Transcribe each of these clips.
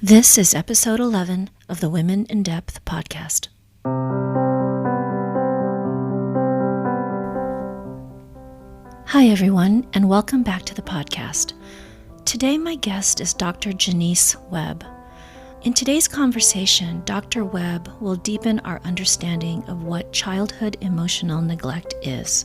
This is episode 11 of the Women in Depth podcast. Hi, everyone, and welcome back to the podcast. Today, my guest is Dr. Jonice Webb. In today's conversation, Dr. Webb will deepen our understanding of what childhood emotional neglect is.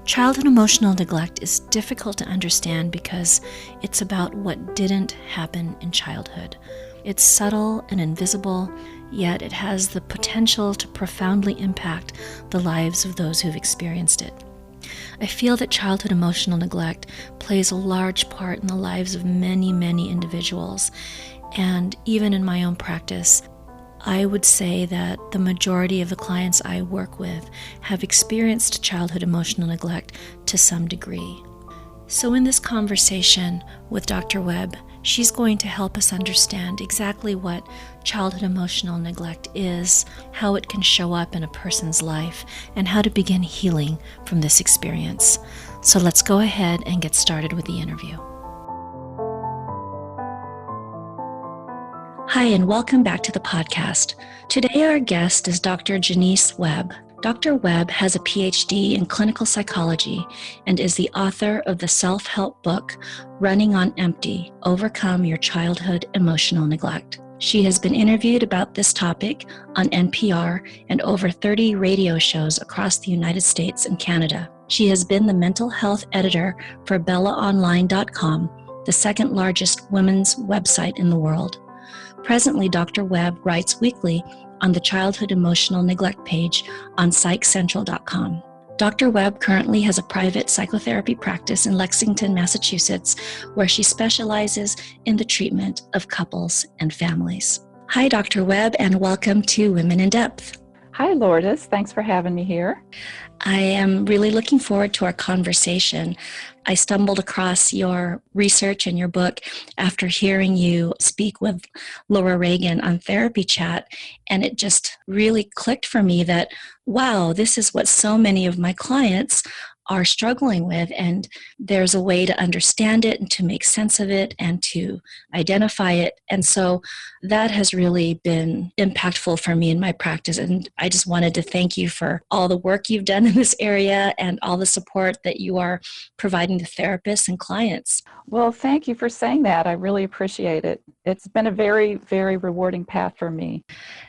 Childhood emotional neglect is difficult to understand because it's about what didn't happen in childhood. It's subtle and invisible, yet it has the potential to profoundly impact the lives of those who've experienced it. I feel that childhood emotional neglect plays a large part in the lives of many, many individuals. And even in my own practice, I would say that the majority of the clients I work with have experienced childhood emotional neglect to some degree. So in this conversation with Dr. Webb, she's going to help us understand exactly what childhood emotional neglect is, how it can show up in a person's life, and how to begin healing from this experience. So let's go ahead and get started with the interview. Hi, and welcome back to the podcast. Today, our guest is Dr. Jonice Webb. Dr. Webb has a PhD in clinical psychology and is the author of the self-help book, Running on Empty: Overcome Your Childhood Emotional Neglect. She has been interviewed about this topic on NPR and over 30 radio shows across the United States and Canada. She has been the mental health editor for BellaOnline.com, the second largest women's website in the world. Presently, Dr. Webb writes weekly on the childhood emotional neglect page on psychcentral.com. Dr. Webb currently has a private psychotherapy practice in Lexington, Massachusetts, where she specializes in the treatment of couples and families. Hi, Dr. Webb, and welcome to Women in Depth. Hi, Lourdes. Thanks for having me here. I am really looking forward to our conversation. I stumbled across your research and your book after hearing you speak with Laura Reagan on Therapy Chat, and it just really clicked for me that, wow, this is what so many of my clients are struggling with, and there's a way to understand it and to make sense of it and to identify it. And so that has really been impactful for me in my practice. And I just wanted to thank you for all the work you've done in this area and all the support that you are providing to therapists and clients. Well, thank you for saying that. I really appreciate it. It's been a very, very rewarding path for me.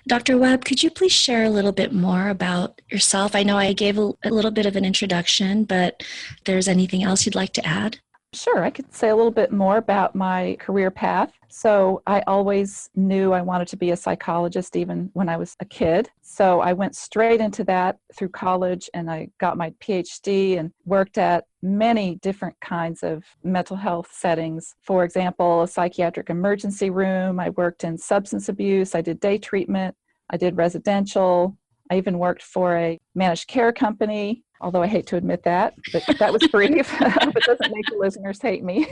Dr. Webb, could you please share a little bit more about yourself? I know I gave a little bit of an introduction, but if there's anything else you'd like to add? Sure, I could say a little bit more about my career path. So I always knew I wanted to be a psychologist even when I was a kid. So I went straight into that through college, and I got my PhD and worked at many different kinds of mental health settings. For example, a psychiatric emergency room. I worked in substance abuse. I did day treatment. I did residential. I even worked for a managed care company, although I hate to admit that, but that was brief. Hope it doesn't make the listeners hate me.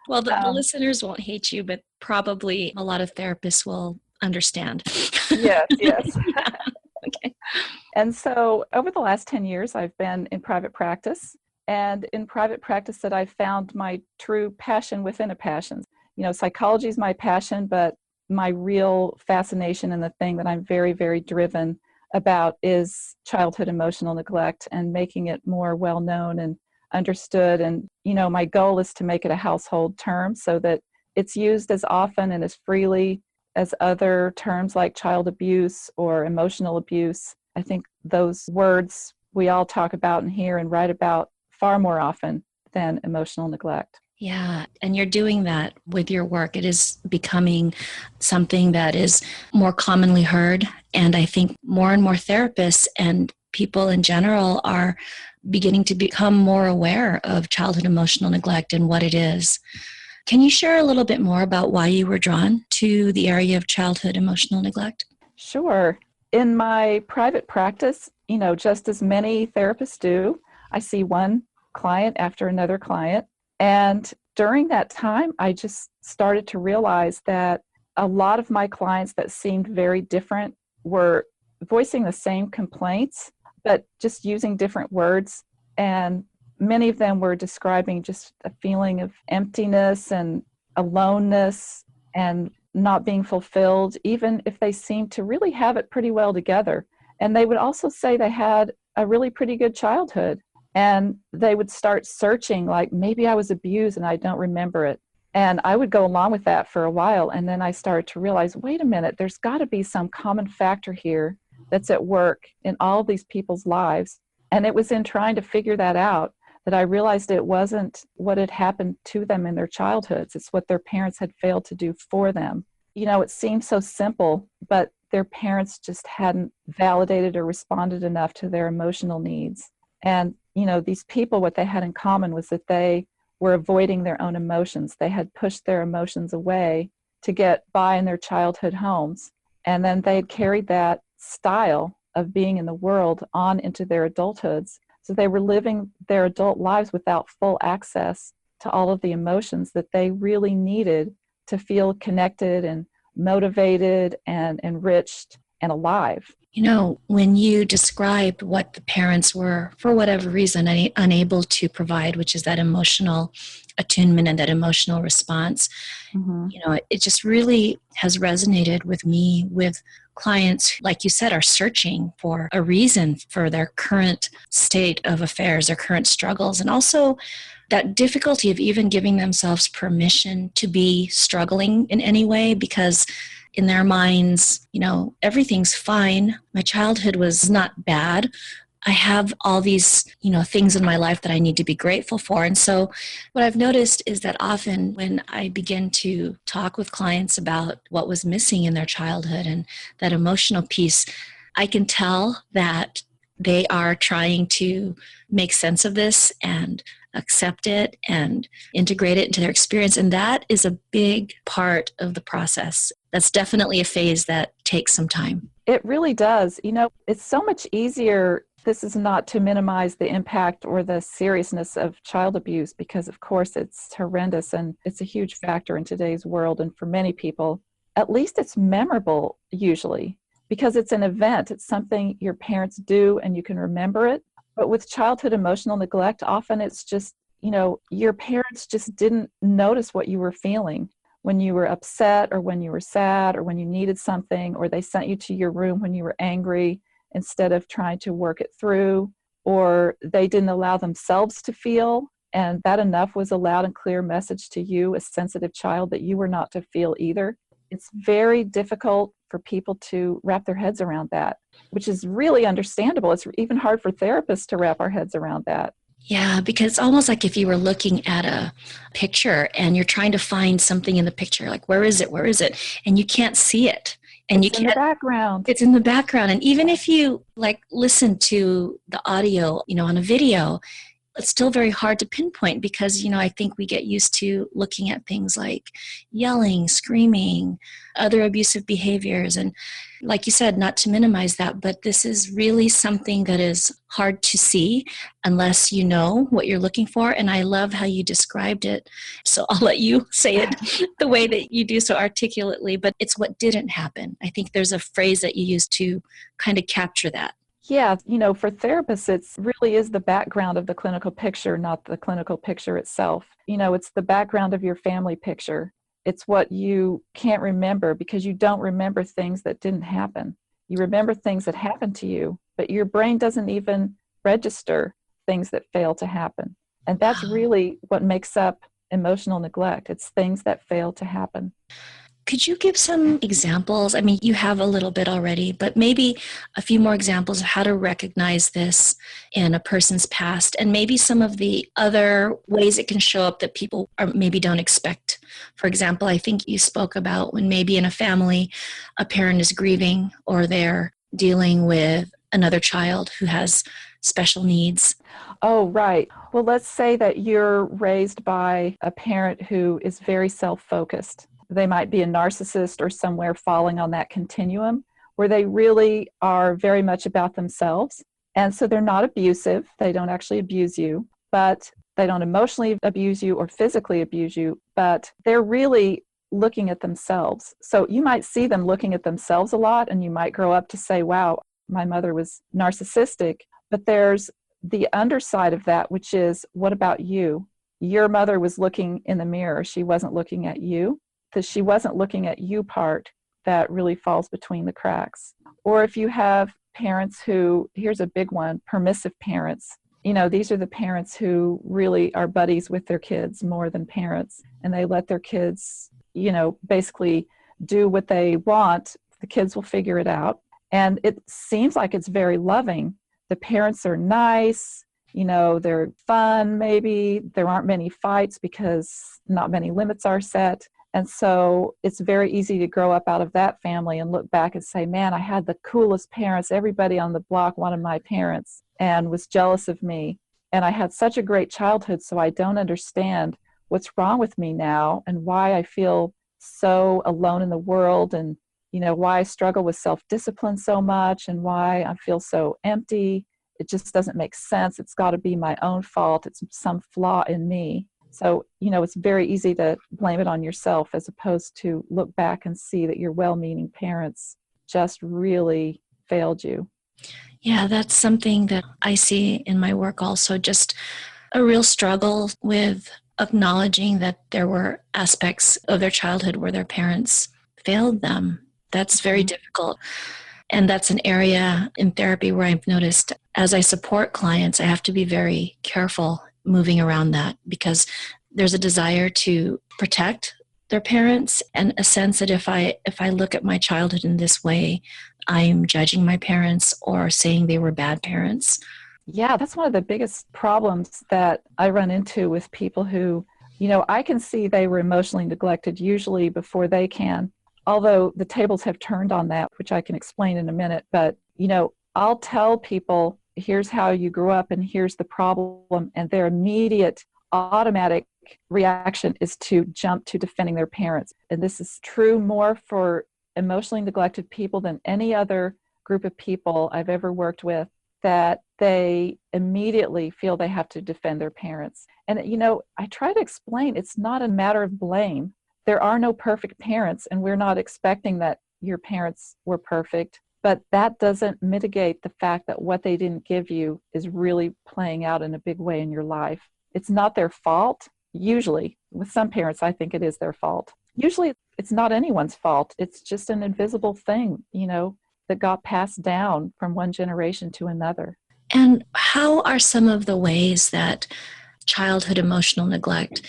Well, the listeners won't hate you, but probably a lot of therapists will understand. Yes. Yeah. Okay. And so over the last 10 years, I've been in private practice. And in private practice that I've found my true passion within a passion. You know, psychology is my passion, but my real fascination and the thing that I'm very, very driven about is childhood emotional neglect and making it more well-known and understood. And, you know, my goal is to make it a household term so that it's used as often and as freely as other terms like child abuse or emotional abuse. I think those words we all talk about and hear and write about far more often than emotional neglect. Yeah, and you're doing that with your work. It is becoming something that is more commonly heard. And I think more and more therapists and people in general are beginning to become more aware of childhood emotional neglect and what it is. Can you share a little bit more about why you were drawn to the area of childhood emotional neglect? Sure. In my private practice, you know, just as many therapists do, I see one client after another client. And during that time, I just started to realize that a lot of my clients that seemed very different were voicing the same complaints, but just using different words. And many of them were describing just a feeling of emptiness and aloneness and not being fulfilled, even if they seemed to really have it pretty well together. And they would also say they had a really pretty good childhood. And they would start searching, like, maybe I was abused and I don't remember it. And I would go along with that for a while. And then I started to realize, wait a minute, there's got to be some common factor here that's at work in all of these people's lives. And it was in trying to figure that out that I realized it wasn't what had happened to them in their childhoods. It's what their parents had failed to do for them. You know, it seemed so simple, but their parents just hadn't validated or responded enough to their emotional needs. And, you know, these people, what they had in common was that they were avoiding their own emotions. They had pushed their emotions away to get by in their childhood homes. And then they'd carried that style of being in the world on into their adulthoods. So they were living their adult lives without full access to all of the emotions that they really needed to feel connected and motivated and enriched and alive. You know, when you described what the parents were, for whatever reason, unable to provide, which is that emotional attunement and that emotional response, you know, it just really has resonated with me with clients, like you said, are searching for a reason for their current state of affairs, their current struggles, and also that difficulty of even giving themselves permission to be struggling in any way, because in their minds, you know, everything's fine. My childhood was not bad. I have all these, you know, things in my life that I need to be grateful for. And so what I've noticed is that often when I begin to talk with clients about what was missing in their childhood and that emotional piece, I can tell that they are trying to make sense of this and accept it and integrate it into their experience. And that is a big part of the process. That's definitely a phase that takes some time. It really does. You know, it's so much easier. This is not to minimize the impact or the seriousness of child abuse, because of course it's horrendous and it's a huge factor in today's world. And for many people, at least it's memorable usually, because it's an event. It's something your parents do and you can remember it. But with childhood emotional neglect, often it's just, you know, your parents just didn't notice what you were feeling when you were upset or when you were sad or when you needed something, or they sent you to your room when you were angry instead of trying to work it through, or they didn't allow themselves to feel. And that enough was a loud and clear message to you, a sensitive child, that you were not to feel either. It's very difficult for people to wrap their heads around that, which is really understandable. It's even hard for therapists to wrap our heads around that. Yeah, because it's almost like if you were looking at a picture and you're trying to find something in the picture, like, where is it? Where is it? And you can't see it. And it's in the background. It's in the background. And even if you like listen to the audio, you know, on a video, it's still very hard to pinpoint because, you know, I think we get used to looking at things like yelling, screaming, other abusive behaviors. And like you said, not to minimize that, but this is really something that is hard to see unless you know what you're looking for. And I love how you described it. So I'll let you say it the way that you do so articulately, but it's what didn't happen. I think there's a phrase that you use to kind of capture that. Yeah, you know, for therapists, it really is the background of the clinical picture, not the clinical picture itself. You know, it's the background of your family picture. It's what you can't remember because you don't remember things that didn't happen. You remember things that happened to you, but your brain doesn't even register things that fail to happen. And that's really what makes up emotional neglect. It's things that fail to happen. Could you give some examples? I mean, you have a little bit already, but maybe a few more examples of how to recognize this in a person's past and maybe some of the other ways it can show up that people maybe don't expect. For example, I think you spoke about when maybe in a family, a parent is grieving or they're dealing with another child who has special needs. Oh, right. Well, let's say that you're raised by a parent who is very self-focused. They might be a narcissist or somewhere falling on that continuum where they really are very much about themselves. And so they're not abusive. They don't actually abuse you, but they don't emotionally abuse you or physically abuse you, but they're really looking at themselves. So you might see them looking at themselves a lot, and you might grow up to say, wow, my mother was narcissistic. But there's the underside of that, which is, what about you? your mother was looking in the mirror. She wasn't looking at you. The she wasn't looking at you part that really falls between the cracks. Or if you have parents who, here's a big one, permissive parents. These are the parents who really are buddies with their kids more than parents, and they let their kids, basically do what they want. The kids will figure it out. And it seems like it's very loving. The parents are nice, they're fun, maybe. There aren't many fights because not many limits are set. And so it's very easy to grow up out of that family and look back and say, man, I had the coolest parents. Everybody on the block wanted my parents and was jealous of me. And I had such a great childhood, so I don't understand what's wrong with me now and why I feel so alone in the world, and why I struggle with self-discipline so much, and why I feel so empty. It just doesn't make sense. It's got to be my own fault. It's some flaw in me. So, it's very easy to blame it on yourself as opposed to look back and see that your well-meaning parents just really failed you. Yeah, that's something that I see in my work also, just a real struggle with acknowledging that there were aspects of their childhood where their parents failed them. That's very difficult. And that's an area in therapy where I've noticed as I support clients, I have to be very careful moving around that, because there's a desire to protect their parents, and a sense that if I look at my childhood in this way, I'm judging my parents or saying they were bad parents. Yeah, that's one of the biggest problems that I run into with people who, I can see they were emotionally neglected usually before they can, although the tables have turned on that, which I can explain in a minute. But, I'll tell people, here's how you grew up and here's the problem, and their immediate automatic reaction is to jump to defending their parents. And this is true more for emotionally neglected people than any other group of people I've ever worked with, that they immediately feel they have to defend their parents. And, I try to explain it's not a matter of blame. There are no perfect parents, and we're not expecting that your parents were perfect. But that doesn't mitigate the fact that what they didn't give you is really playing out in a big way in your life. It's not their fault. Usually, with some parents, I think it is their fault. Usually, it's not anyone's fault. It's just an invisible thing, that got passed down from one generation to another. And how are some of the ways that childhood emotional neglect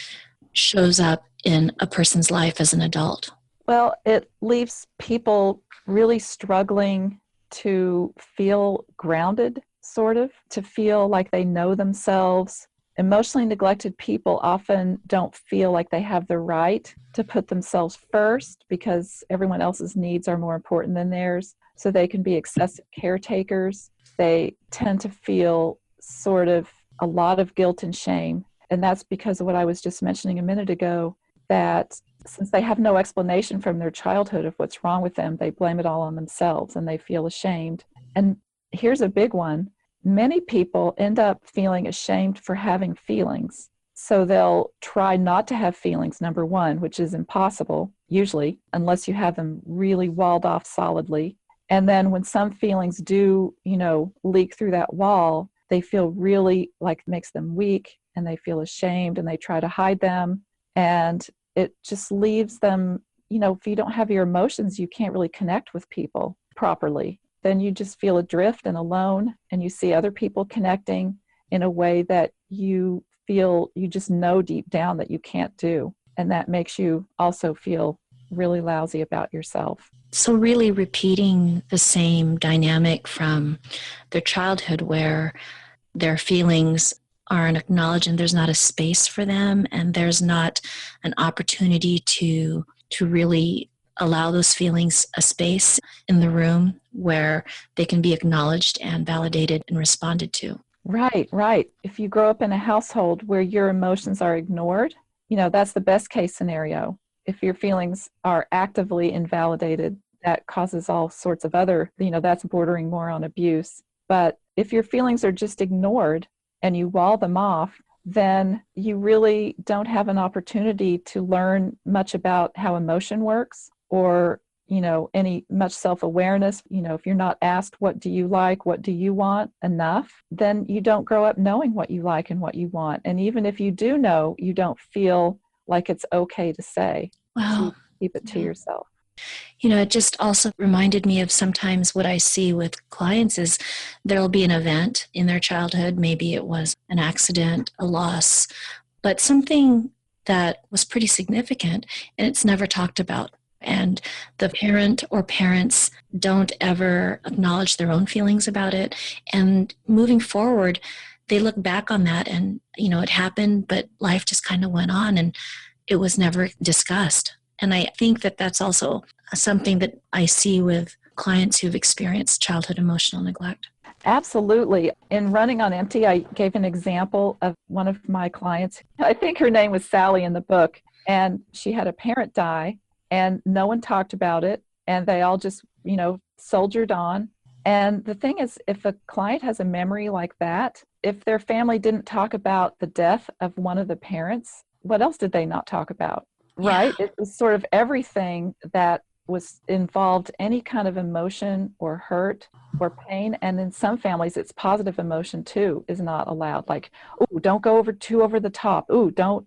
shows up in a person's life as an adult? Well, it leaves people really struggling to feel grounded, sort of, to feel like they know themselves. Emotionally neglected people often don't feel like they have the right to put themselves first because everyone else's needs are more important than theirs. So they can be excessive caretakers. They tend to feel sort of a lot of guilt and shame. And that's because of what I was just mentioning a minute ago, that since they have no explanation from their childhood of what's wrong with them, they blame it all on themselves and they feel ashamed. And here's a big one. Many people end up feeling ashamed for having feelings. So they'll try not to have feelings, number one, which is impossible, usually, unless you have them really walled off solidly. And then when some feelings do, leak through that wall, they feel really like it makes them weak, and they feel ashamed, and they try to hide them. And it just leaves them, if you don't have your emotions, you can't really connect with people properly. Then you just feel adrift and alone, and you see other people connecting in a way that you feel you just know deep down that you can't do. And that makes you also feel really lousy about yourself. So really repeating the same dynamic from their childhood where their feelings aren't acknowledged and there's not a space for them, and there's not an opportunity to really allow those feelings a space in the room where they can be acknowledged and validated and responded to. Right, right. If you grow up in a household where your emotions are ignored, that's the best case scenario. If your feelings are actively invalidated, that causes all sorts of other, that's bordering more on abuse. But if your feelings are just ignored and you wall them off, then you really don't have an opportunity to learn much about how emotion works, or, any much self-awareness, if you're not asked, what do you like, what do you want enough, then you don't grow up knowing what you like and what you want. And even if you do know, you don't feel like it's okay to say. Wow. So you keep it to yourself. It just also reminded me of sometimes what I see with clients is there'll be an event in their childhood. Maybe it was an accident, a loss, but something that was pretty significant, and it's never talked about. And the parent or parents don't ever acknowledge their own feelings about it. And moving forward, they look back on that and, it happened, but life just kind of went on and it was never discussed. And I think that that's also something that I see with clients who've experienced childhood emotional neglect. Absolutely. In Running on Empty, I gave an example of one of my clients. I think her name was Sally in the book, and she had a parent die, and no one talked about it, and they all just, soldiered on. And the thing is, if a client has a memory like that, if their family didn't talk about the death of one of the parents, what else did they not talk about? Right? Yeah. It was sort of everything that was involved any kind of emotion or hurt or pain. And in some families, it's positive emotion too is not allowed. Like, oh, don't go over the top. Oh, don't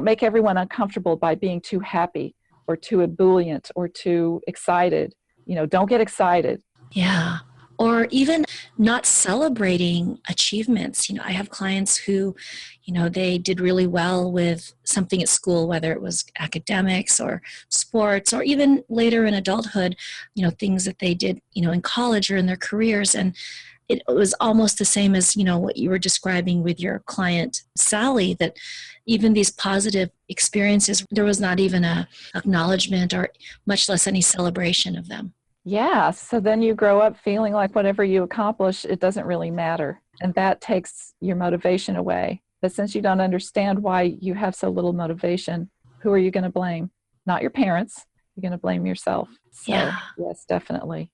make everyone uncomfortable by being too happy or too ebullient or too excited. Don't get excited. Yeah. Or even not celebrating achievements. I have clients who, they did really well with something at school, whether it was academics or sports, or even later in adulthood, things that they did, in college or in their careers. And it was almost the same as, what you were describing with your client, Sally, that even these positive experiences, there was not even a acknowledgement or much less any celebration of them. Yeah, so then you grow up feeling like whatever you accomplish, it doesn't really matter. And that takes your motivation away. But since you don't understand why you have so little motivation, who are you going to blame? Not your parents. You're going to blame yourself. So, Yeah. yes, definitely.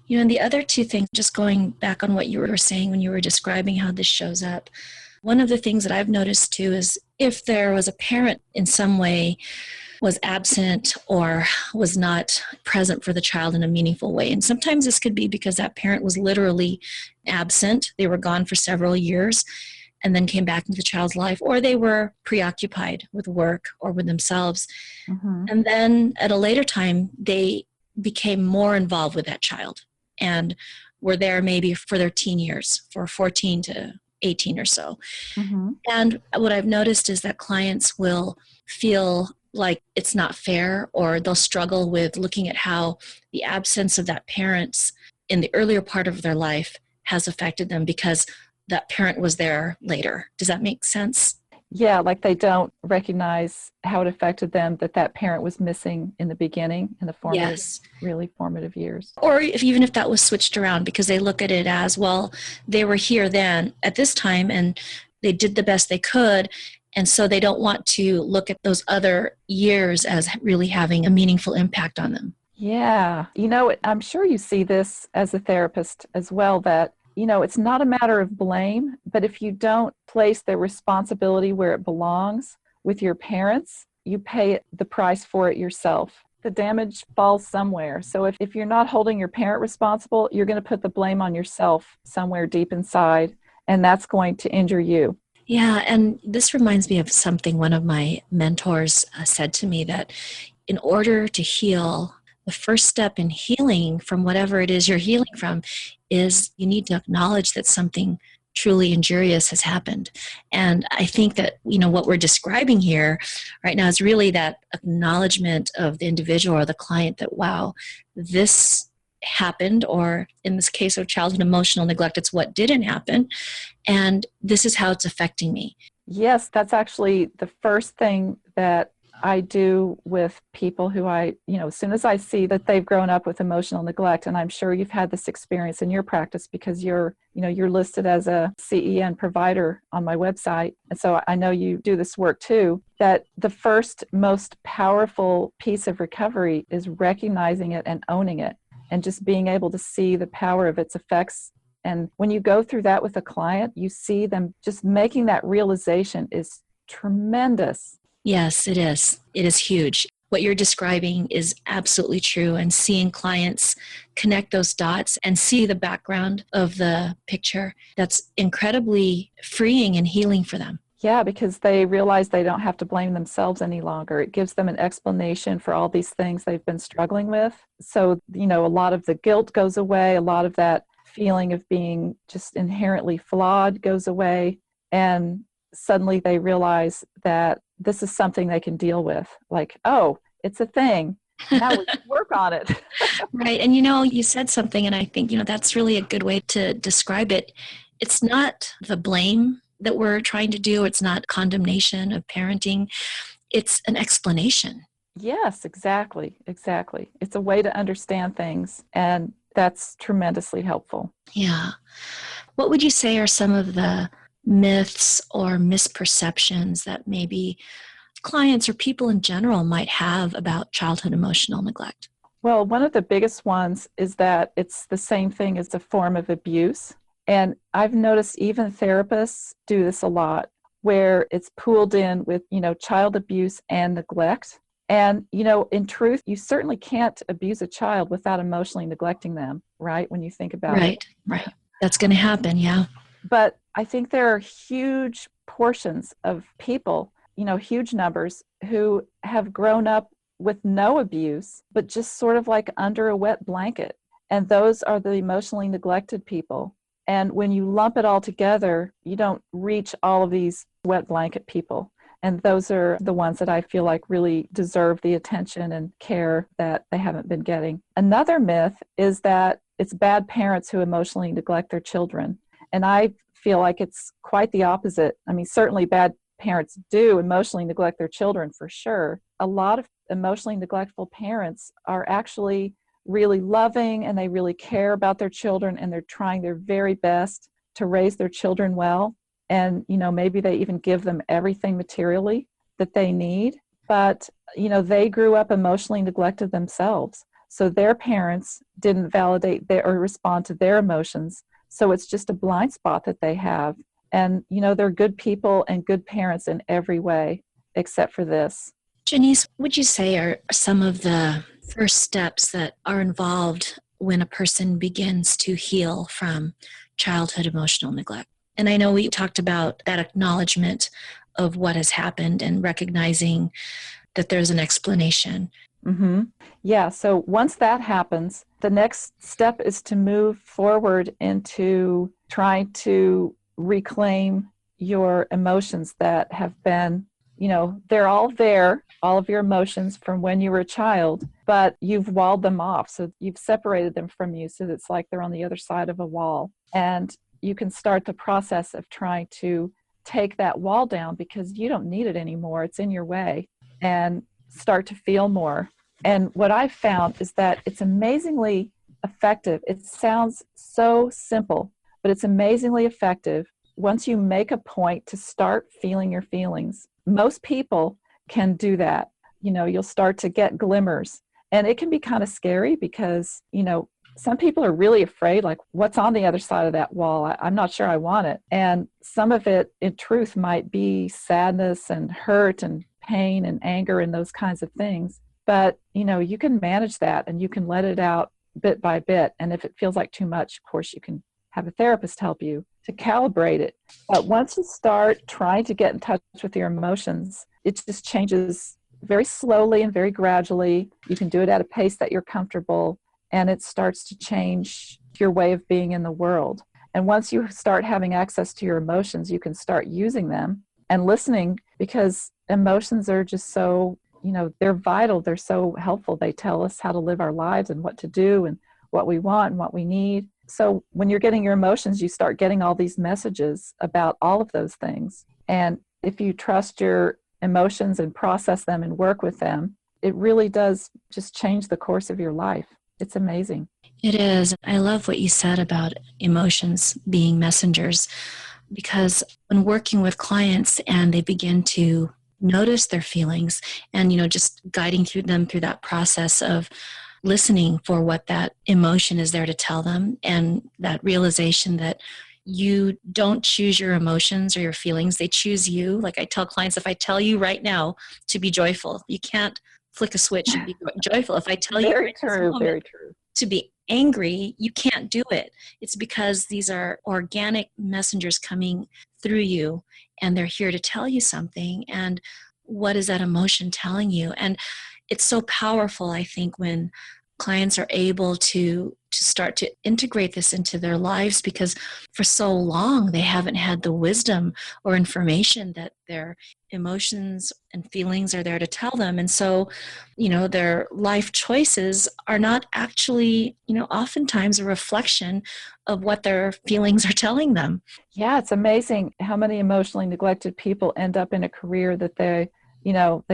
And the other two things, just going back on what you were saying when you were describing how this shows up, one of the things that I've noticed too is if there was a parent in some way was absent or was not present for the child in a meaningful way. And sometimes this could be because that parent was literally absent. They were gone for several years and then came back into the child's life, or they were preoccupied with work or with themselves. Mm-hmm. And then at a later time, they became more involved with that child and were there maybe for their teen years, for 14 to 18 or so. Mm-hmm. And what I've noticed is that clients will feel like it's not fair, or they'll struggle with looking at how the absence of that parent in the earlier part of their life has affected them because that parent was there later. Does that make sense? Yeah, like they don't recognize how it affected them that parent was missing in the beginning, in the formative, Yes. really formative years. Or even if that was switched around, because they look at it as, well, they were here then at this time and they did the best they could. And so they don't want to look at those other years as really having a meaningful impact on them. Yeah. I'm sure you see this as a therapist as well, that, it's not a matter of blame, but if you don't place the responsibility where it belongs with your parents, you pay the price for it yourself. The damage falls somewhere. So if you're not holding your parent responsible, you're going to put the blame on yourself somewhere deep inside, and that's going to injure you. Yeah, and this reminds me of something one of my mentors said to me, that in order to heal, the first step in healing from whatever it is you're healing from is you need to acknowledge that something truly injurious has happened. And I think that, what we're describing here right now is really that acknowledgement of the individual or the client that, wow, this happened, or in this case of childhood emotional neglect, it's what didn't happen. And this is how it's affecting me. Yes, that's actually the first thing that I do with people who as soon as I see that they've grown up with emotional neglect, and I'm sure you've had this experience in your practice because you're listed as a CEN provider on my website. And so I know you do this work too, that the first most powerful piece of recovery is recognizing it and owning it and just being able to see the power of its effects. And when you go through that with a client, you see them just making that realization is tremendous. Yes, it is. It is huge. what you're describing is absolutely true, and seeing clients connect those dots and see the background of the picture, that's incredibly freeing and healing for them. Yeah, because they realize they don't have to blame themselves any longer. It gives them an explanation for all these things they've been struggling with. So, a lot of the guilt goes away, a lot of that feeling of being just inherently flawed goes away, and suddenly they realize that this is something they can deal with. Like, oh, it's a thing. Now we can work on it. Right. And you said something, and I think, that's really a good way to describe it. It's not the blame that we're trying to do. It's not condemnation of parenting. It's an explanation. Yes, exactly. Exactly. It's a way to understand things, and that's tremendously helpful. Yeah. What would you say are some of the myths or misperceptions that maybe clients or people in general might have about childhood emotional neglect? Well, one of the biggest ones is that it's the same thing as a form of abuse. And I've noticed even therapists do this a lot, where it's pooled in with, child abuse and neglect. And, in truth, you certainly can't abuse a child without emotionally neglecting them, right? When you think about it. Right. That's going to happen, yeah. But I think there are huge portions of people, huge numbers, who have grown up with no abuse, but just sort of like under a wet blanket. And those are the emotionally neglected people. And when you lump it all together, you don't reach all of these wet blanket people. And those are the ones that I feel like really deserve the attention and care that they haven't been getting. Another myth is that it's bad parents who emotionally neglect their children. And I feel like it's quite the opposite. I mean, certainly bad parents do emotionally neglect their children for sure. A lot of emotionally neglectful parents are actually really loving, and they really care about their children, and they're trying their very best to raise their children well. And, maybe they even give them everything materially that they need. But, they grew up emotionally neglected themselves. So their parents didn't validate or respond to their emotions. So it's just a blind spot that they have. And, they're good people and good parents in every way, except for this. Jonice, would you say are some of the first steps that are involved when a person begins to heal from childhood emotional neglect? And I know we talked about that acknowledgement of what has happened and recognizing that there's an explanation. Mm-hmm. Yeah, so once that happens, the next step is to move forward into trying to reclaim your emotions that have been, they're all there, all of your emotions from when you were a child, but you've walled them off. So you've separated them from you. So it's like they're on the other side of a wall. And you can start the process of trying to take that wall down, because you don't need it anymore. It's in your way, and start to feel more. And what I've found is that it's amazingly effective. It sounds so simple, but it's amazingly effective once you make a point to start feeling your feelings. Most people can do that. You'll start to get glimmers, and it can be kind of scary because, some people are really afraid, like, what's on the other side of that wall? I'm not sure I want it. And some of it, in truth, might be sadness and hurt and pain and anger and those kinds of things. But, you can manage that, and you can let it out bit by bit. And if it feels like too much, of course, you can have a therapist help you to calibrate it. But once you start trying to get in touch with your emotions, it just changes very slowly and very gradually. You can do it at a pace that you're comfortable, and it starts to change your way of being in the world. And once you start having access to your emotions, you can start using them and listening, because emotions are just so, they're vital. They're so helpful. They tell us how to live our lives and what to do and what we want and what we need. So when you're getting your emotions, you start getting all these messages about all of those things. And if you trust your emotions and process them and work with them, it really does just change the course of your life. It's amazing. It is. I love what you said about emotions being messengers, because when working with clients and they begin to notice their feelings and, just guiding through them through that process of listening for what that emotion is there to tell them, and that realization that you don't choose your emotions or your feelings, they choose you. Like I tell clients, if I tell you right now to be joyful, you can't flick a switch and be joyful. If I tell you Very right this true, moment very true. to be angry, you can't do it. It's because these are organic messengers coming through you, and they're here to tell you something. And what is that emotion telling you? And it's so powerful, I think, when clients are able to start to integrate this into their lives, because for so long they haven't had the wisdom or information that their emotions and feelings are there to tell them. And so, their life choices are not actually, oftentimes a reflection of what their feelings are telling them. Yeah, it's amazing how many emotionally neglected people end up in a career that they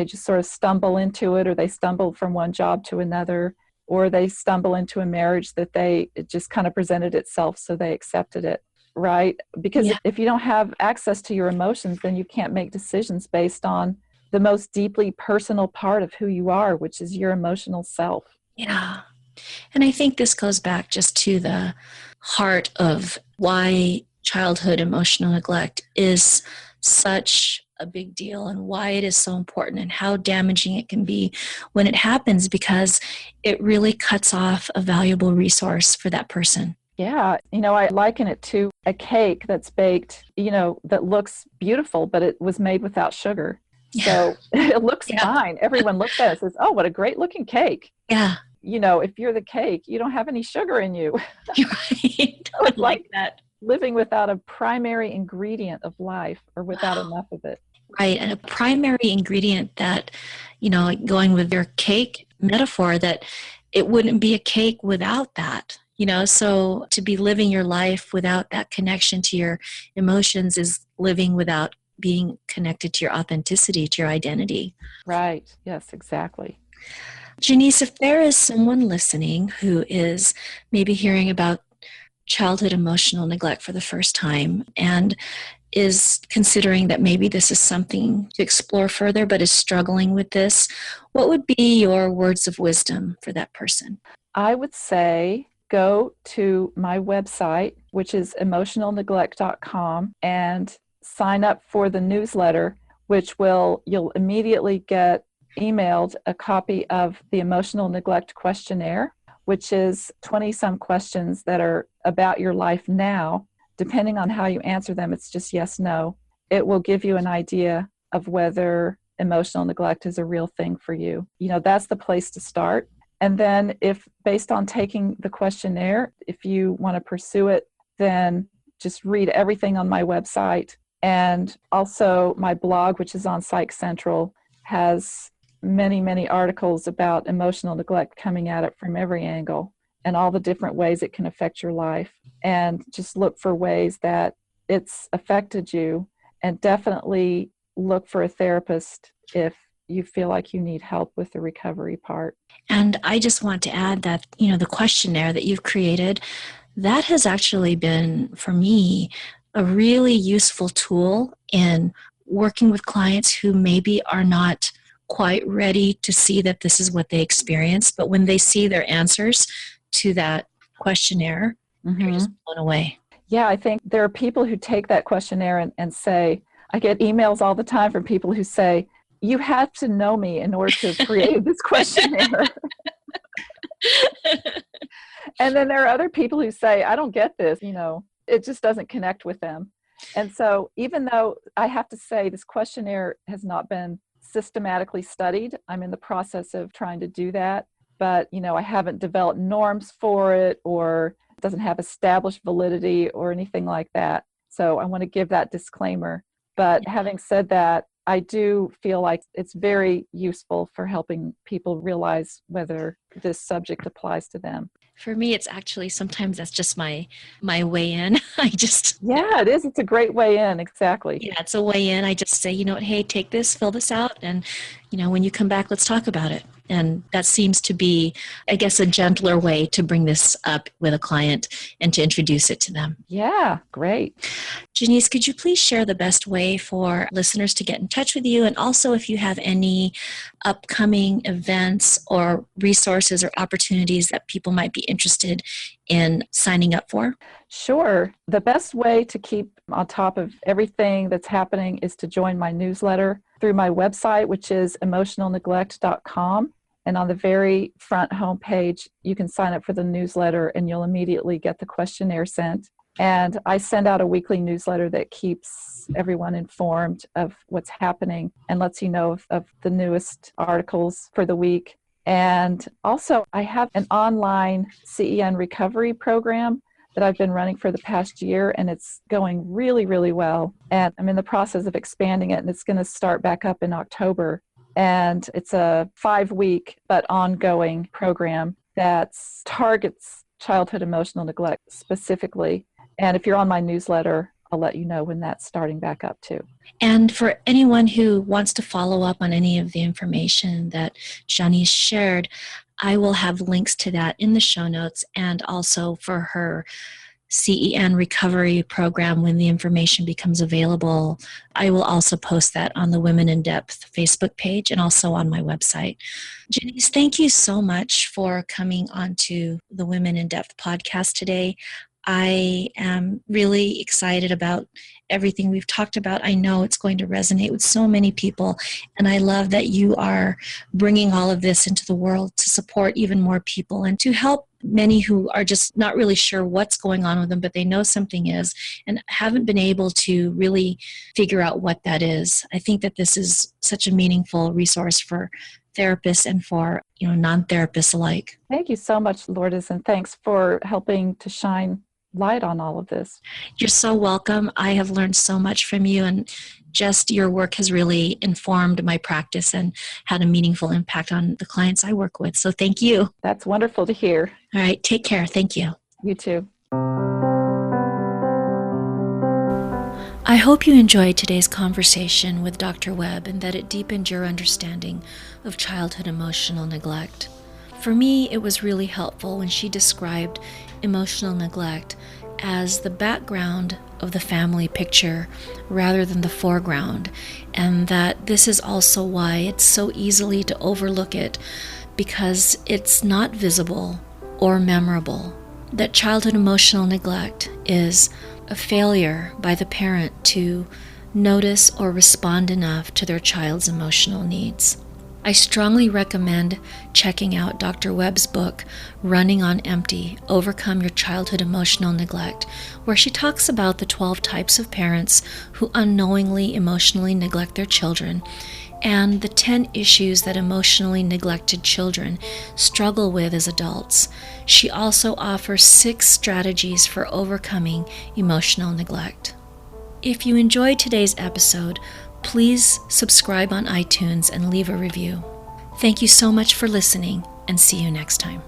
just sort of stumble into it, or they stumble from one job to another, or they stumble into a marriage that it just kind of presented itself, so they accepted it, right? Because Yeah. if you don't have access to your emotions, then you can't make decisions based on the most deeply personal part of who you are, which is your emotional self. Yeah. And I think this goes back just to the heart of why childhood emotional neglect is such a big deal, and why it is so important, and how damaging it can be when it happens, because it really cuts off a valuable resource for that person. Yeah, I liken it to a cake that's baked, that looks beautiful, but it was made without sugar. So it looks Yeah. fine. Everyone looks at it and says, oh, what a great looking cake. Yeah. If you're the cake, you don't have any sugar in you. You're right. So it's like that. living without a primary ingredient of life, or without enough of it. Right. And a primary ingredient that, going with your cake metaphor, that it wouldn't be a cake without that. So to be living your life without that connection to your emotions is living without being connected to your authenticity, to your identity. Right. Yes, exactly. Jonice, if there is someone listening who is maybe hearing about childhood emotional neglect for the first time, and is considering that maybe this is something to explore further, but is struggling with this, what would be your words of wisdom for that person? I would say go to my website, which is emotionalneglect.com, and sign up for the newsletter, which you'll immediately get emailed a copy of the emotional neglect questionnaire, which is 20 some questions that are about your life now. Depending on how you answer them, it's just yes, no. It will give you an idea of whether emotional neglect is a real thing for you. That's the place to start. And then if, based on taking the questionnaire, if you want to pursue it, then just read everything on my website. And also my blog, which is on Psych Central, has many, many articles about emotional neglect coming at it from every angle, and all the different ways it can affect your life. And just look for ways that it's affected you, and definitely look for a therapist if you feel like you need help with the recovery part. And I just want to add that, the questionnaire that you've created, that has actually been, for me, a really useful tool in working with clients who maybe are not quite ready to see that this is what they experience, but when they see their answers to that questionnaire, they're just blown away. Yeah, I think there are people who take that questionnaire and say, I get emails all the time from people who say, you have to know me in order to have created this questionnaire. And then there are other people who say, I don't get this, it just doesn't connect with them. And so even though I have to say this questionnaire has not been systematically studied, I'm in the process of trying to do that, but I haven't developed norms for it, or it doesn't have established validity or anything like that. So I want to give that disclaimer. But having said that, I do feel like it's very useful for helping people realize whether this subject applies to them. For me, it's actually, sometimes that's just my way in. Yeah, it is. It's a great way in. Exactly. Yeah, it's a way in. I just say, hey, take this, fill this out, and, when you come back, let's talk about it. And that seems to be, I guess, a gentler way to bring this up with a client and to introduce it to them. Yeah, great. Jonice, could you please share the best way for listeners to get in touch with you? And also, if you have any upcoming events or resources or opportunities that people might be interested in signing up for? Sure. The best way to keep on top of everything that's happening is to join my newsletter. through my website, which is emotionalneglect.com. And on the very front homepage, you can sign up for the newsletter and you'll immediately get the questionnaire sent. And I send out a weekly newsletter that keeps everyone informed of what's happening and lets you know of the newest articles for the week. And also, I have an online CEN recovery program that I've been running for the past year, and it's going really, really well. And I'm in the process of expanding it, and it's going to start back up in October. And it's a 5-week but ongoing program that targets childhood emotional neglect specifically. And if you're on my newsletter, I'll let you know when that's starting back up too. And for anyone who wants to follow up on any of the information that Jonice shared, I will have links to that in the show notes, and also for her CEN recovery program when the information becomes available. I will also post that on the Women in Depth Facebook page and also on my website. Jonice, thank you so much for coming onto the Women in Depth podcast today. I am really excited about everything we've talked about. I know it's going to resonate with so many people, and I love that you are bringing all of this into the world to support even more people and to help many who are just not really sure what's going on with them, but they know something is and haven't been able to really figure out what that is. I think that this is such a meaningful resource for therapists and for non-therapists alike. Thank you so much, Lourdes, and thanks for helping to shine light on all of this. You're so welcome. I have learned so much from you, and just your work has really informed my practice and had a meaningful impact on the clients I work with. So thank you. That's wonderful to hear. All right. Take care. Thank you. You too. I hope you enjoyed today's conversation with Dr. Webb and that it deepened your understanding of childhood emotional neglect. For me, it was really helpful when she described emotional neglect as the background of the family picture rather than the foreground, and that this is also why it's so easily to overlook it because it's not visible or memorable. That childhood emotional neglect is a failure by the parent to notice or respond enough to their child's emotional needs. I strongly recommend checking out Dr. Webb's book, Running on Empty, Overcome Your Childhood Emotional Neglect, where she talks about the 12 types of parents who unknowingly emotionally neglect their children and the 10 issues that emotionally neglected children struggle with as adults. She also offers 6 strategies for overcoming emotional neglect. If you enjoyed today's episode, please subscribe on iTunes and leave a review. Thank you so much for listening, and see you next time.